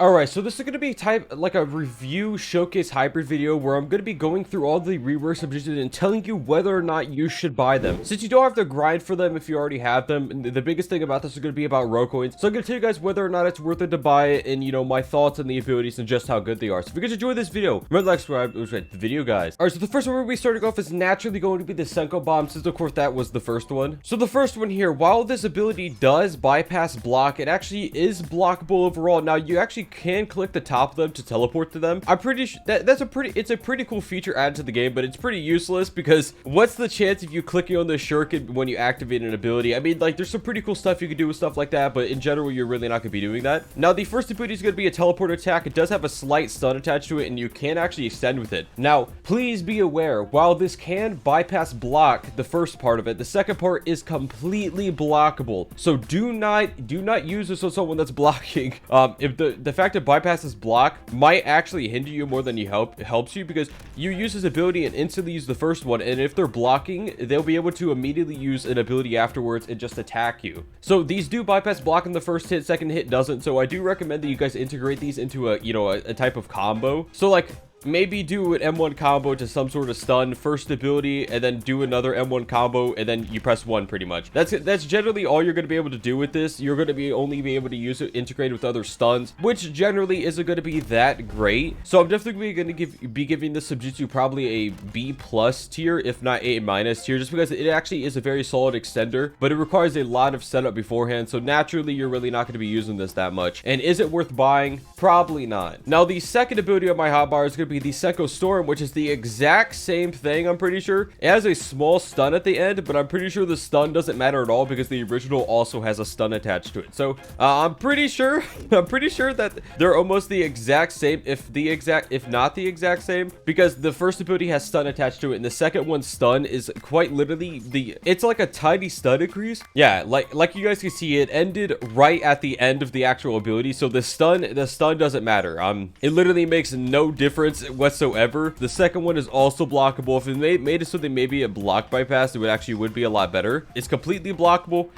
Alright, so this is going to be like a review showcase hybrid video where I'm going to be going through all the rework subjects and telling you whether or not you should buy them. Since you don't have to grind for them if you already have them, and the biggest thing about this is going to be about row coins. So I'm going to tell you guys whether or not it's worth it to buy it and, you know, my thoughts on the abilities and just how good they are. So if you guys enjoyed this video, remember to like, subscribe, it was right, the video guys. Alright, so the first one we're going to be starting off is naturally going to be the Senko Bomb, since of course that was the first one. So the first one here, while this ability does bypass block, it actually is blockable overall. Now you actually can click the top of them to teleport to them. I'm pretty sure it's a pretty cool feature added to the game, but it's pretty useless because what's the chance of you clicking on the shuriken when you activate an ability? I mean, like, there's some pretty cool stuff you can do with stuff like that, but in general, you're really not going to be doing that. Now, the first ability is going to be a teleport attack. It does have a slight stun attached to it, and you can actually extend with it. Now, please be aware, while this can bypass block, the first part of it, the second part is completely blockable. So do not use this on someone that's blocking. If the fact it bypasses block might actually hinder you more than you helps you, because you use this ability and instantly use the first one, and if they're blocking, they'll be able to immediately use an ability afterwards and just attack you. So these do bypass block in the first hit, second hit doesn't. So I do recommend that you guys integrate these into a type of combo. So like, maybe do an M1 combo to some sort of stun first ability, and then do another M1 combo, and then you press 1 pretty much. That's generally all you're going to be able to do with this. You're going to only be able to use it integrated with other stuns, which generally isn't going to be that great. So I'm definitely going to be giving this Subjutsu probably a B+ tier, if not A- tier, just because it actually is a very solid extender, but it requires a lot of setup beforehand. So naturally, you're really not going to be using this that much. And is it worth buying? Probably not. Now, the second ability on my hotbar is going to be the Senko Storm, which is the exact same thing. I'm pretty sure it has a small stun at the end, but I'm pretty sure the stun doesn't matter at all because the original also has a stun attached to it. So I'm pretty sure that they're almost the exact same, if not the exact same, because the first ability has stun attached to it, and the second one's stun is quite literally it's like a tiny stun increase. Yeah, like you guys can see, it ended right at the end of the actual ability, so the stun doesn't matter. It literally makes no difference whatsoever. The second one is also blockable. If it made it so they maybe a block bypass, it would be a lot better. It's completely blockable.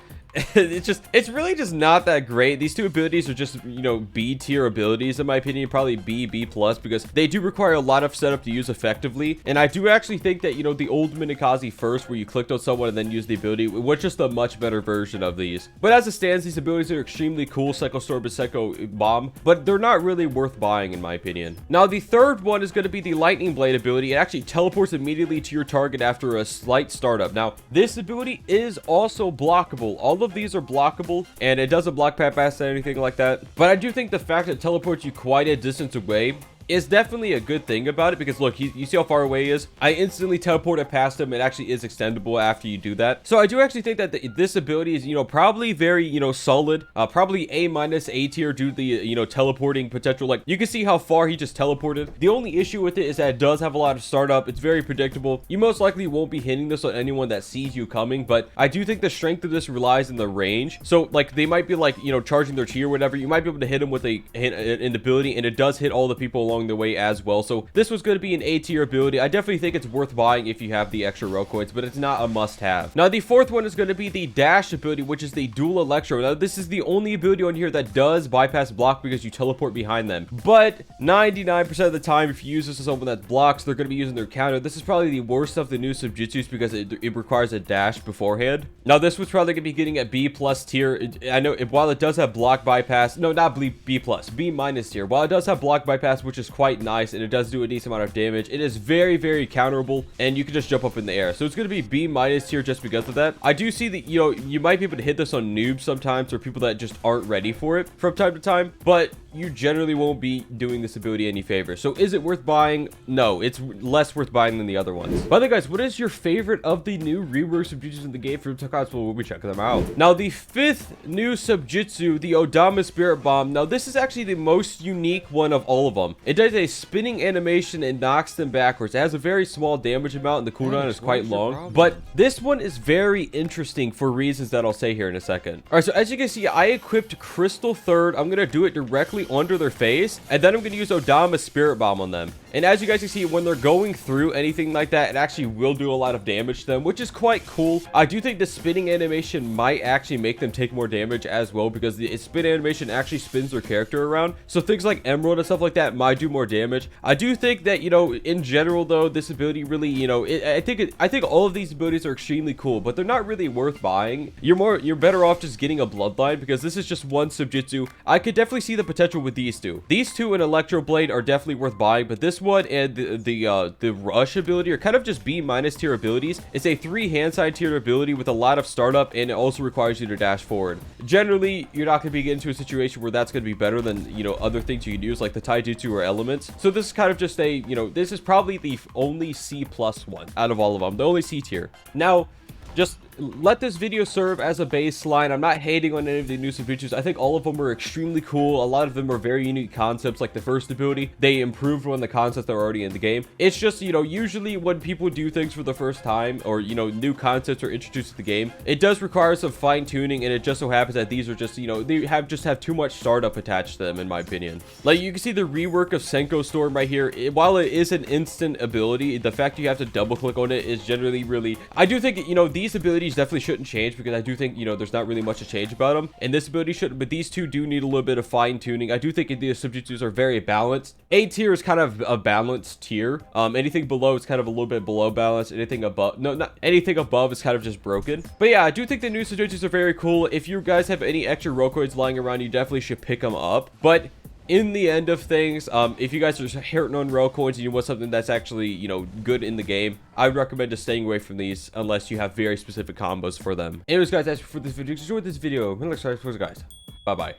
It's really just not that great. These two abilities are just, you know, B tier abilities in my opinion, probably B+ because they do require a lot of setup to use effectively. And I do actually think that, you know, the old Minikaze first, where you clicked on someone and then used the ability, was just a much better version of these. But as it stands, these abilities are extremely cool, Senko Storm and Senko Bomb, but they're not really worth buying in my opinion. Now the third one is going to be the Lightning Blade ability. It actually teleports immediately to your target after a slight startup. Now this ability is also blockable. All of these are blockable, and it doesn't block bypass or anything like that, but I do think the fact that it teleports you quite a distance away is definitely a good thing about it, because look, you see how far away he is? I instantly teleported past him. It actually is extendable after you do that. So I do actually think that this ability is, you know, probably very, you know, solid, probably A- tier due to the, you know, teleporting potential. Like, you can see how far he just teleported. The only issue with it is that it does have a lot of startup. It's very predictable. You most likely won't be hitting this on anyone that sees you coming, but I do think the strength of this relies in the range. So like, they might be like, you know, charging their chi or whatever. You might be able to hit him with an ability, and it does hit all the people along the way as well. So this was going to be an A tier ability. I definitely think it's worth buying if you have the extra row coins, but it's not a must have. Now the fourth one is going to be the dash ability, which is the dual Electro. Now this is the only ability on here that does bypass block because you teleport behind them, but 99% of the time, if you use this as someone that blocks, they're going to be using their counter. This is probably the worst of the new Subjutsus because it requires a dash beforehand. Now this was probably going to be getting a B+ tier. I know while it does have block bypass, no, not B+, B- tier. While it does have block bypass, which is quite nice, and it does do a decent amount of damage, it is very, very counterable, and you can just jump up in the air. So it's going to be B- tier just because of that. I do see that, you know, you might be able to hit this on noobs sometimes, or people that just aren't ready for it from time to time, but you generally won't be doing this ability any favor. So is it worth buying? No, it's less worth buying than the other ones. By the way, guys, what is your favorite of the new rework Subjutsus in the game? From comments, we'll be checking them out. Now the fifth new Subjutsu, the Odama Spirit Bomb. Now this is actually the most unique one of all of them. It does a spinning animation and knocks them backwards. It has a very small damage amount, and the cooldown is quite long, but this one is very interesting for reasons that I'll say here in a second. All right, so as you can see, I equipped Crystal third. I'm gonna do it directly under their face, and then I'm gonna use Odama Spirit Bomb on them. And as you guys can see, when they're going through anything like that, it actually will do a lot of damage to them, which is quite cool. I do think the spinning animation might actually make them take more damage as well, because the spin animation actually spins their character around. So things like Emerald and stuff like that might do more damage. I do think that, you know, in general though, this ability really, you know, I think all of these abilities are extremely cool, but they're not really worth buying. You're better off just getting a bloodline, because this is just one Subjutsu. I could definitely see the potential with these two. These two and Electro Blade are definitely worth buying, but this one and the Rush ability are kind of just B- tier abilities. It's a 3 hand side tier ability with a lot of startup, and it also requires you to dash forward. Generally, you're not going to be getting into a situation where that's going to be better than, you know, other things you can use like the Taijutsu or elements. So this is kind of just a, you know, this is probably the only C+ one out of all of them, the only C tier. Now, just let this video serve as a baseline. I'm not hating on any of the new Subjutsus. I think all of them are extremely cool. A lot of them are very unique concepts, like the first ability. They improved on the concepts that are already in the game. It's just, you know, usually when people do things for the first time, or, you know, new concepts are introduced to the game, it does require some fine tuning, and it just so happens that these are just, you know, they have too much startup attached to them, in my opinion. Like, you can see the rework of Senko Storm right here. While it is an instant ability, the fact you have to double click on it is generally really, I do think, you know, these abilities definitely shouldn't change, because I do think, you know, there's not really much to change about them, and this ability shouldn't, but these two do need a little bit of fine tuning. I do think the Subjutsus are very balanced. A tier is kind of a balanced tier. Anything below is kind of a little bit below balance. Anything above, no, not anything above is kind of just broken. But yeah, I do think the new Subjutsus are very cool. If you guys have any extra Rokoids lying around, you definitely should pick them up. But in the end of things, if you guys are hurting on roll coins and you want something that's actually, you know, good in the game, I would recommend just staying away from these unless you have very specific combos for them. Anyways, guys, that's for this video. If you enjoyed this video, guys, bye bye.